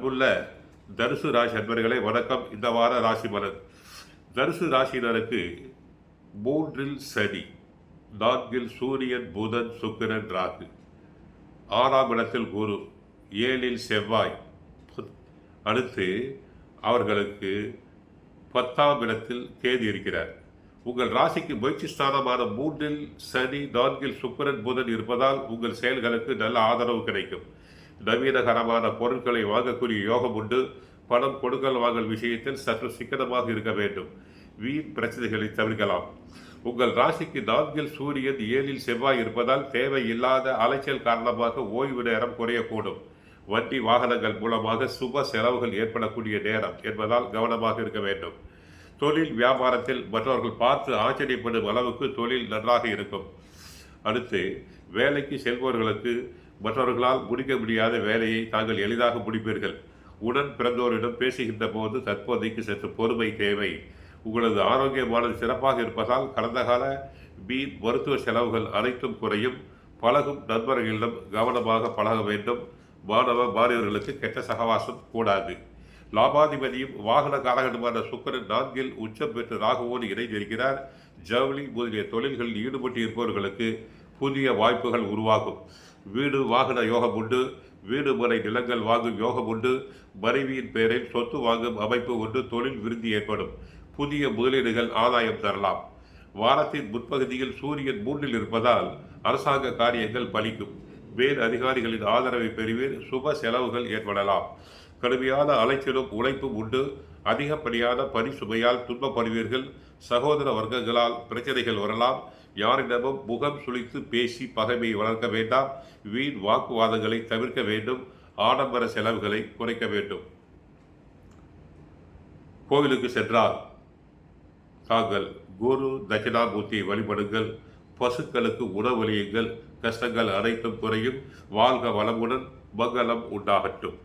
அன்புள்ள தனுசு ராசி அன்பர்களே வணக்கம். இந்த வார ராசி பலன். தனுசு ராசியினருக்கு 3 சனி, 4 சூரியன், புதன், சுக்கிரன், ராகு, 6ஆம் இடத்தில் குரு, 7 செவ்வாய், அடுத்து அவர்களுக்கு 10ஆம் இடத்தில் கேது இருக்கிறார். உங்கள் ராசிக்கு முயற்சி ஸ்தானமான 3 சனி, 4 சுக்கிரன், புதன் இருப்பதால் உங்கள் செயல்களுக்கு நல்ல ஆதரவு கிடைக்கும். நவீனகரமான பொருட்களை வாங்கக்கூடிய யோகம் உண்டு. பணம் கொடுக்கல் வாங்கல் விஷயத்தில் சற்று சிக்கனமாக இருக்க வேண்டும். வீண் பிரச்சனைகளை தவிர்க்கலாம். உங்கள் ராசிக்கு 4 சூரியன், 7 செவ்வாய் இருப்பதால் தேவையில்லாத அலைச்சல் காரணமாக ஓய்வு நேரம் குறையக்கூடும். வண்டி வாகனங்கள் மூலமாக சுப செலவுகள் ஏற்படக்கூடிய நேரம் என்பதால் கவனமாக இருக்க வேண்டும். தொழில் வியாபாரத்தில் மற்றவர்கள் பார்த்து ஆச்சரியப்படும் அளவுக்கு தொழில் நன்றாக இருக்கும். அடுத்து வேலைக்கு செல்பவர்களுக்கு மற்றவர்களால் முடிக்க முடியாத வேலையை தாங்கள் எளிதாக முடிப்பீர்கள். உடன் பிறந்தோரிடம் பேசுகின்ற போது தற்போதைக்கு சற்று பொறுமை தேவை. உங்களது ஆரோக்கியமானது சிறப்பாக இருப்பதால் கடந்த கால வீண் மருத்துவ செலவுகள் அனைத்தும் குறையும். பழகும் நண்பர்களிடம் கவனமாக பழக வேண்டும். மாணவர்களுக்கு கெட்ட சகவாசம் கூடாது. லாபாதிபதியும் வாகன காரகனுமான சுக்கிரன் 4 உச்சம் பெற்று ராகுவோடு இணைந்திருக்கிறார். ஜவுளி முதலிய தொழில்களில் ஈடுபட்டு இருப்பவர்களுக்கு புதிய வாய்ப்புகள் உருவாகும். வீடு வாகன யோகம் உண்டு. வீடு மனை நிலங்கள் வாங்கும் யோகம் உண்டு. மனைவியின் பெயரில் சொத்து வாங்கும் அமைப்பு உண்டு. தொழில் விருத்தி ஏற்படும். புதிய முதலீடுகள் ஆதாயம் தரலாம். வாரத்தின் முற்பகுதியில் சூரியன் 3 இருப்பதால் அரசாங்க காரியங்கள் பலிக்கும். மேல் அதிகாரிகளின் ஆதரவை பெறுவீர். சுப செலவுகள் ஏற்படலாம். கடுமையான அலைச்சலும் உழைப்பும் உண்டு. அதிகப்படியான பணி சுமையால் துன்பப்படுவீர்கள். சகோதர வர்க்கங்களால் பிரச்சனைகள் வரலாம். யாரிடமும் முகம் சுளித்து பேசி பகைமையை வளர்க்க வேண்டாம். வீண் வாக்குவாதங்களை தவிர்க்க வேண்டும். ஆடம்பர செலவுகளை குறைக்க வேண்டும். கோவிலுக்கு சென்றால் தாங்கள் குரு தட்சிணாமூர்த்தியை வழிபடுங்கள். பசுக்களுக்கு உணவளியுங்கள். கஷ்டங்கள் அனைத்தும் குறையும். வாழ்க வளமுடன். மங்களம் உண்டாகட்டும்.